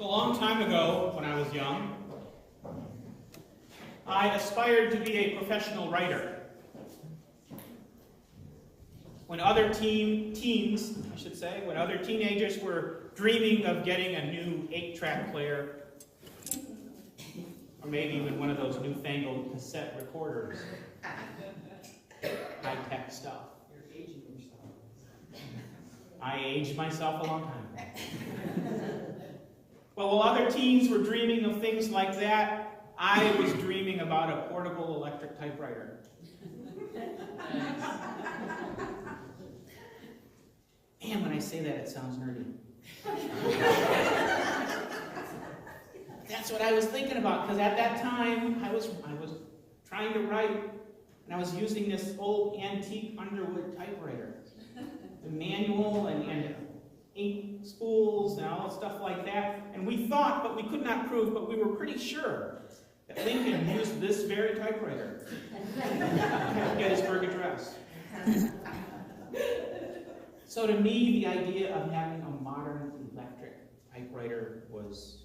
A long time ago, when I was young, I aspired to be a professional writer. When other when other teenagers were dreaming of getting a new 8-track player, or maybe even one of those newfangled cassette recorders, high-tech stuff. You're aging yourself. I aged myself a long time. Well, while other teens were dreaming of things like that, I was dreaming about a portable electric typewriter. Man, when I say that, it sounds nerdy. That's what I was thinking about, because at that time, I was trying to write, and I was using this old antique Underwood typewriter. The manual and ink spools and all stuff like that. And we thought, but we could not prove, but we were pretty sure that Lincoln used this very typewriter at Gettysburg Address. So to me, the idea of having a modern electric typewriter was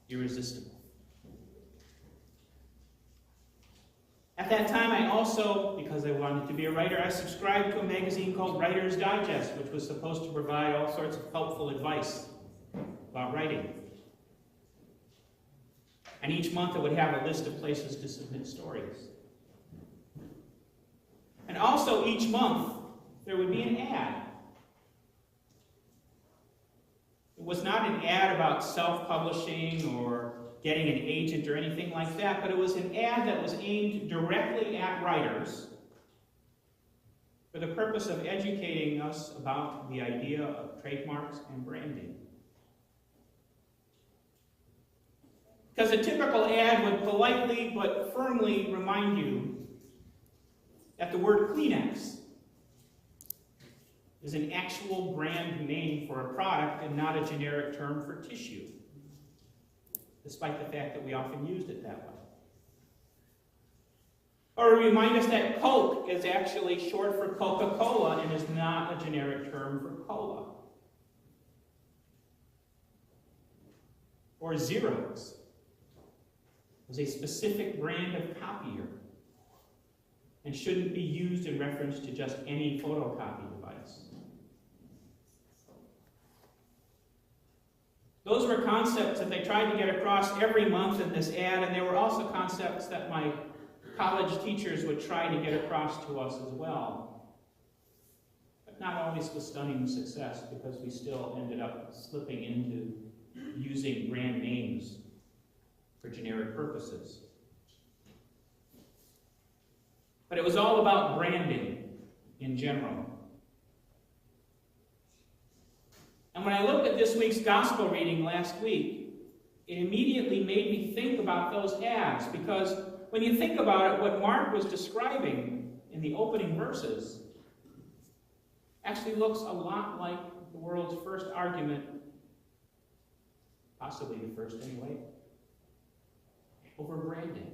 irresistible. At that time, I also, because I wanted to be a writer, I subscribed to a magazine called Writer's Digest, which was supposed to provide all sorts of helpful advice about writing. And each month it would have a list of places to submit stories. And also each month there would be an ad. It was not an ad about self-publishing or getting an agent or anything like that, but it was an ad that was aimed directly at writers for the purpose of educating us about the idea of trademarks and branding. Because a typical ad would politely but firmly remind you that the word Kleenex is an actual brand name for a product and not a generic term for tissue, despite the fact that we often used it that way. Or remind us that Coke is actually short for Coca-Cola and is not a generic term for cola. Or Xerox was a specific brand of copier and shouldn't be used in reference to just any photocopy device. Those were concepts that they tried to get across every month in this ad, and they were also concepts that my college teachers would try to get across to us as well. But not always with stunning success, because we still ended up slipping into using brand names for generic purposes. But it was all about branding in general. And when I looked at this week's gospel reading last week, it immediately made me think about those ads, because when you think about it, what Mark was describing in the opening verses actually looks a lot like the world's first argument, possibly the first anyway, over branding.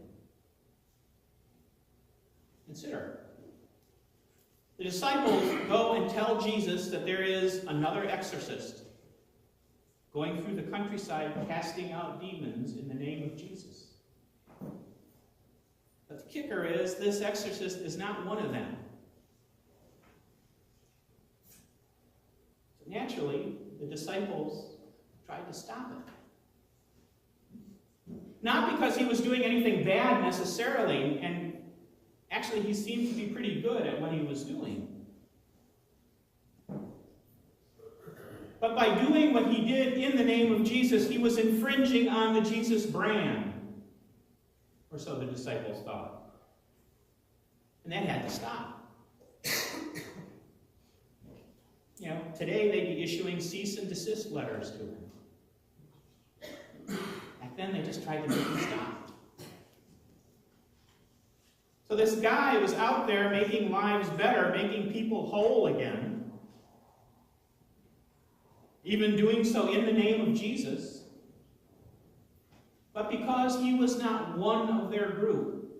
Consider. The disciples go and tell Jesus that there is another exorcist going through the countryside casting out demons in the name of Jesus. But the kicker is, this exorcist is not one of them. So naturally, the disciples tried to stop it. Not because he was doing anything bad necessarily, and actually, he seemed to be pretty good at what he was doing. But by doing what he did in the name of Jesus, he was infringing on the Jesus brand. Or so the disciples thought. And that had to stop. You know, today they'd be issuing cease and desist letters to him. Back then they just tried to make him stop. So this guy was out there making lives better, making people whole again, even doing so in the name of Jesus. But because he was not one of their group,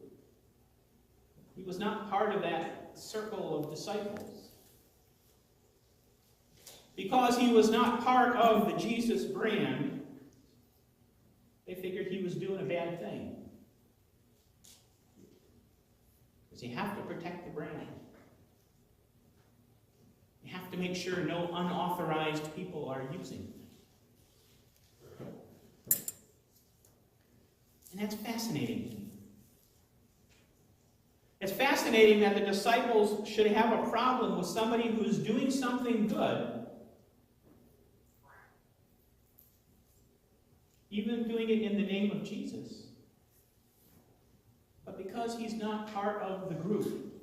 he was not part of that circle of disciples. Because he was not part of the Jesus brand, was doing a bad thing. Because you have to protect the brand. You have to make sure no unauthorized people are using it. And that's fascinating to me. It's fascinating that the disciples should have a problem with somebody who's doing something good, even doing it in the name of Jesus. But because he's not part of the group,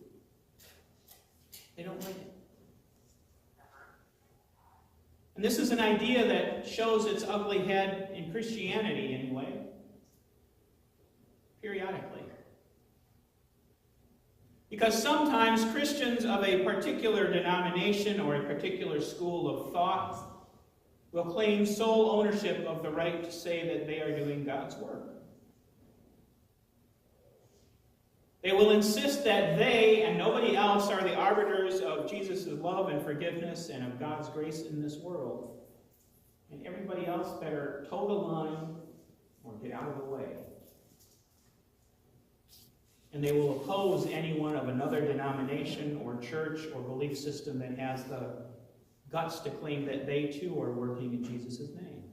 they don't like it. And this is an idea that shows its ugly head in Christianity anyway, periodically. Because sometimes Christians of a particular denomination or a particular school of thought will claim sole ownership of the right to say that they are doing God's work. They will insist that they and nobody else are the arbiters of Jesus' love and forgiveness and of God's grace in this world. And everybody else better toe the line or get out of the way. And they will oppose anyone of another denomination or church or belief system that has the guts to claim that they too are working in Jesus' name.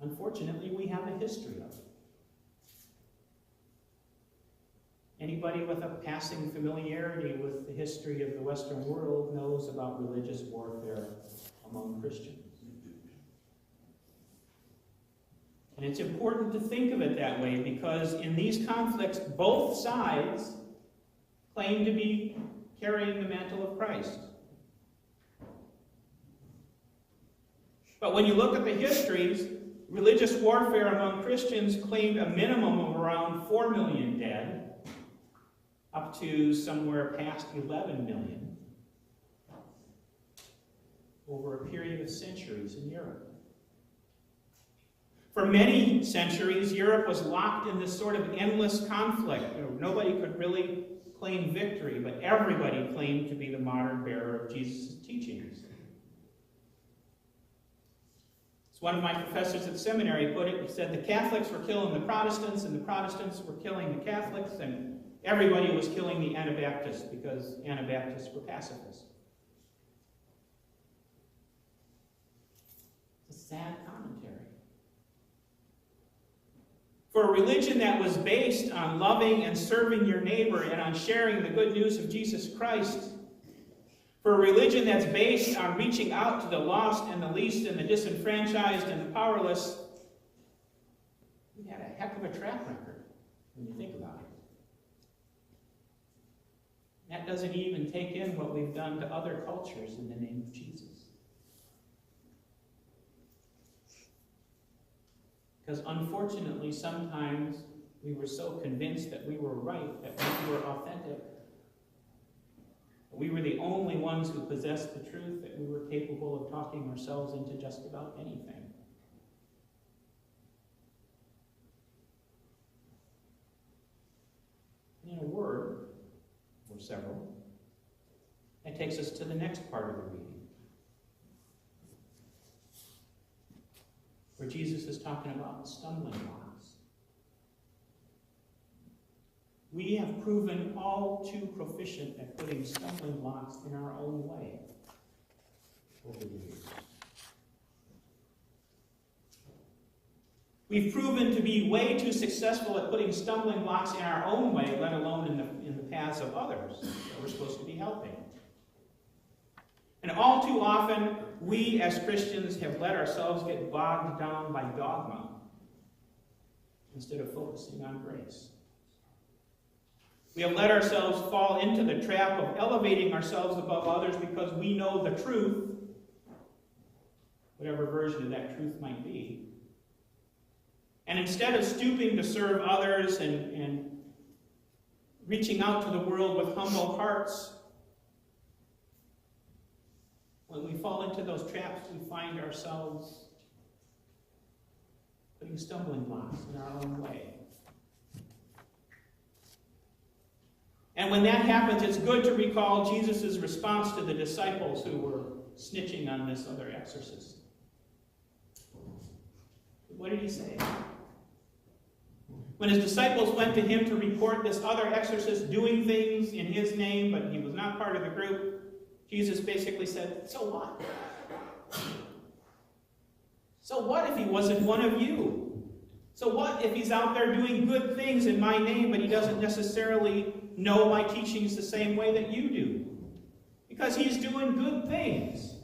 Unfortunately, we have a history of it. Anybody with a passing familiarity with the history of the Western world knows about religious warfare among Christians. And it's important to think of it that way because in these conflicts, both sides claim to be carrying the mantle of Christ. But when you look at the histories, religious warfare among Christians claimed a minimum of around 4 million dead, up to somewhere past 11 million, over a period of centuries in Europe. For many centuries, Europe was locked in this sort of endless conflict. Nobody could really claim victory, but everybody claimed to be the modern bearer of Jesus' teachings. As one of my professors at seminary put it, he said the Catholics were killing the Protestants, and the Protestants were killing the Catholics, and everybody was killing the Anabaptists because Anabaptists were pacifists. It's a sad commentary. For a religion that was based on loving and serving your neighbor and on sharing the good news of Jesus Christ, for a religion that's based on reaching out to the lost and the least and the disenfranchised and the powerless, we had a heck of a track record when you think about it. That doesn't even take in what we've done to other cultures in the name of Jesus. Because unfortunately, sometimes we were so convinced that we were right, that we were authentic, that we were the only ones who possessed the truth, that we were capable of talking ourselves into just about anything. In a word, or several, that takes us to the next part of the reading, where Jesus is talking about stumbling blocks. We have proven all too proficient at putting stumbling blocks in our own way over the years. We've proven to be way too successful at putting stumbling blocks in our own way, let alone in the paths of others that we're supposed to be helping. And all too often, we as Christians have let ourselves get bogged down by dogma instead of focusing on grace. We have let ourselves fall into the trap of elevating ourselves above others because we know the truth, whatever version of that truth might be. And instead of stooping to serve others and reaching out to the world with humble hearts, when we fall into those traps, we find ourselves putting stumbling blocks in our own way. And when that happens, it's good to recall Jesus' response to the disciples who were snitching on this other exorcist. What did he say? When his disciples went to him to report this other exorcist doing things in his name, but he was not part of the group, Jesus basically said, so what? So what if he wasn't one of you? So what if he's out there doing good things in my name, but he doesn't necessarily know my teachings the same way that you do? Because he's doing good things.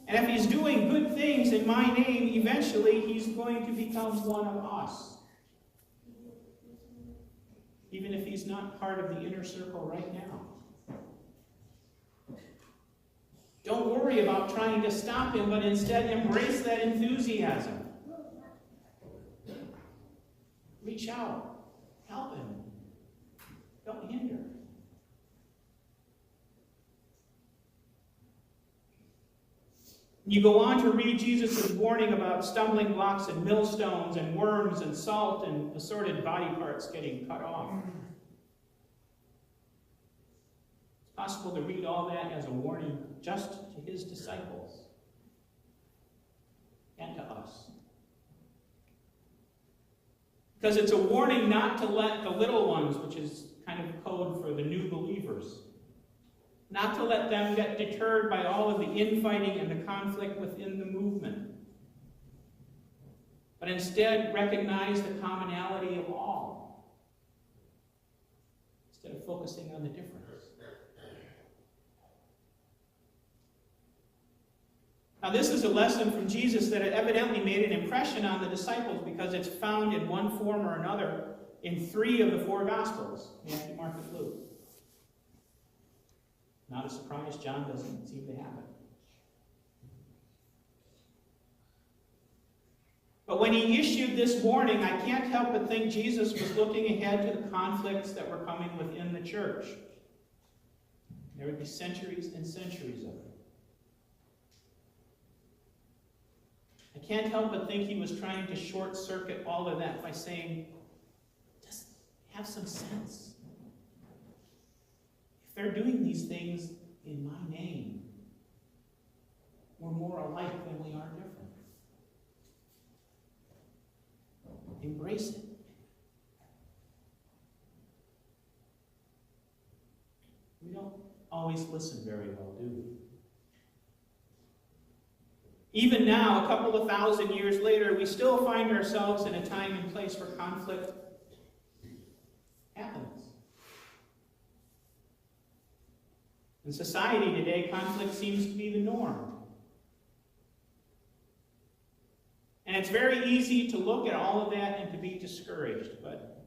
And if he's doing good things in my name, eventually he's going to become one of us. Even if he's not part of the inner circle right now. Don't worry about trying to stop him, but instead embrace that enthusiasm. Reach out. Help him. Don't hinder. You go on to read Jesus' warning about stumbling blocks and millstones and worms and salt and assorted body parts getting cut off. It's possible to read all that as a warning just to his disciples and to us. Because it's a warning not to let the little ones, which is kind of code for the new believers, not to let them get deterred by all of the infighting and the conflict within the movement, but instead recognize the commonality of all, instead of focusing on the difference. Now, this is a lesson from Jesus that evidently made an impression on the disciples because it's found in one form or another in 3 of the 4 Gospels, Matthew, Mark, and Luke. Not a surprise, John doesn't seem to have it. But when he issued this warning, I can't help but think Jesus was looking ahead to the conflicts that were coming within the church. There would be centuries and centuries of it. I can't help but think he was trying to short-circuit all of that by saying, just have some sense. If they're doing these things in my name, we're more alike than we are different. Embrace it. We don't always listen very well, do we? Even now, a couple of thousand years later, we still find ourselves in a time and place where conflict happens. In society today, conflict seems to be the norm. And it's very easy to look at all of that and to be discouraged, but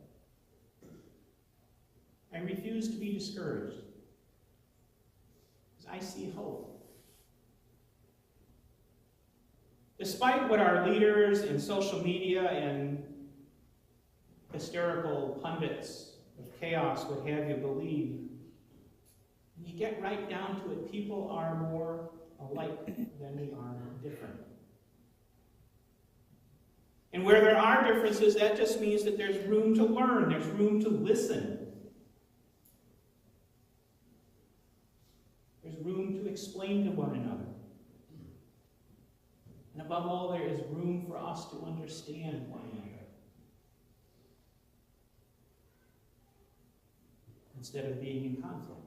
I refuse to be discouraged because I see hope. Despite what our leaders in social media and hysterical pundits of chaos would have you believe, when you get right down to it, people are more alike than we are different. And where there are differences, that just means that there's room to learn, there's room to listen. There's room to explain to one another. And above all, there is room for us to understand one another instead of being in conflict.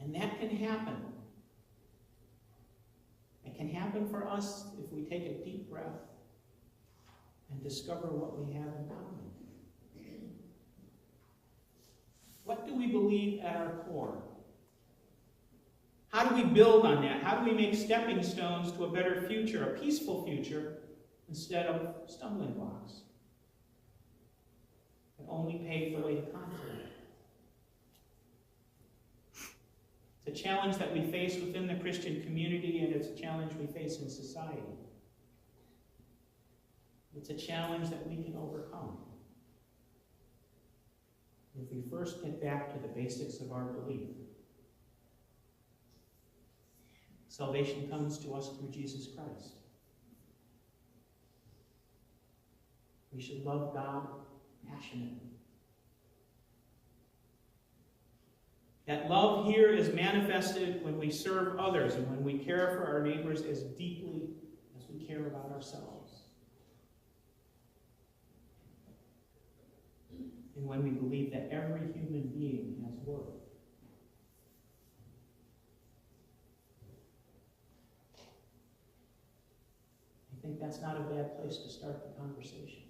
And that can happen. It can happen for us if we take a deep breath and discover what we have in common. What do we believe at our core? How do we build on that? How do we make stepping stones to a better future, a peaceful future, instead of stumbling blocks that only pave the way to conflict? It's a challenge that we face within the Christian community, and it's a challenge we face in society. It's a challenge that we can overcome if we first get back to the basics of our belief. Salvation comes to us through Jesus Christ. We should love God passionately. That love here is manifested when we serve others and when we care for our neighbors as deeply as we care about ourselves. And when we believe that every human being has worth. I think that's not a bad place to start the conversation.